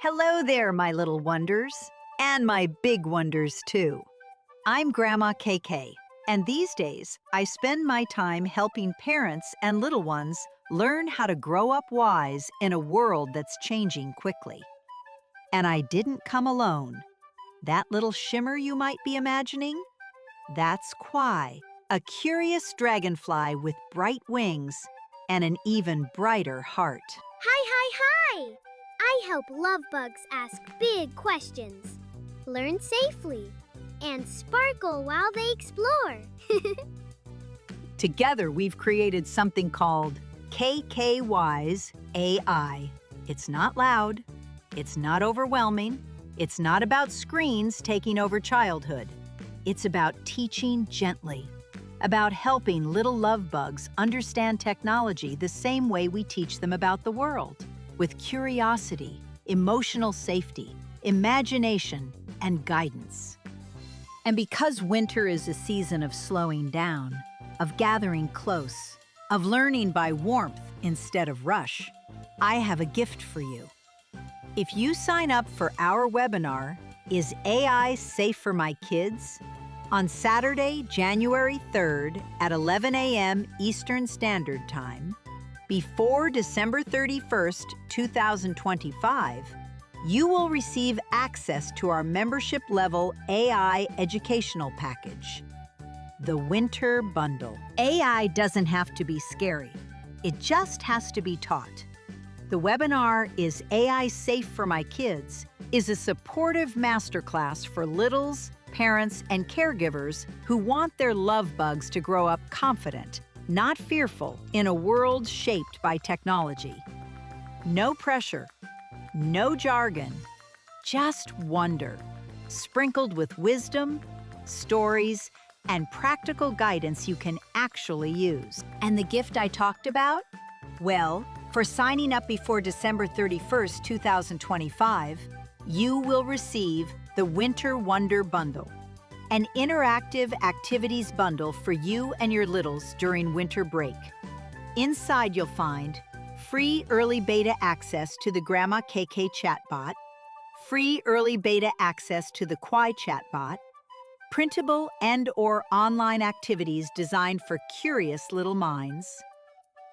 Hello there, my little wonders, and my big wonders too. I'm Grandma KK, and these days I spend my time helping parents and little ones learn how to grow up wise in a world that's changing quickly. And I didn't come alone. That little shimmer you might be imagining? That's Kwai, a curious dragonfly with bright wings and an even brighter heart. Hi! I help love bugs ask big questions, learn safely, and sparkle while they explore. Together, we've created something called KKWise AI. It's not loud, it's not overwhelming, it's not about screens taking over childhood. It's about teaching gently, about helping little love bugs understand technology the same way we teach them about the world, with curiosity, emotional safety, imagination, and guidance. And because winter is a season of slowing down, of gathering close, of learning by warmth instead of rush, I have a gift for you. If you sign up for our webinar, Is AI Safe for My Kids? On Saturday, January 3rd at 11 a.m. Eastern Standard Time, before December 31st, 2025, you will receive access to our membership-level AI educational package, the Winter Bundle. AI doesn't have to be scary. It just has to be taught. The webinar, Is AI Safe for My Kids? Is a supportive masterclass for littles, parents, and caregivers who want their love bugs to grow up confident, not fearful, in a world shaped by technology. No pressure, no jargon, just wonder, sprinkled with wisdom, stories, and practical guidance you can actually use. And the gift I talked about? Well, for signing up before December 31st, 2025, you will receive the Winter Wonder Bundle, an interactive activities bundle for you and your littles during winter break. Inside you'll find free early beta access to the Grandma KK chatbot, free early beta access to the Kwai chatbot, printable and/or online activities designed for curious little minds,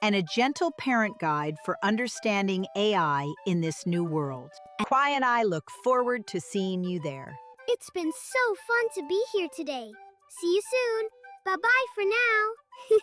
and a gentle parent guide for understanding AI in this new world. Kwai and I look forward to seeing you there. It's been so fun to be here today. See you soon. Bye-bye for now.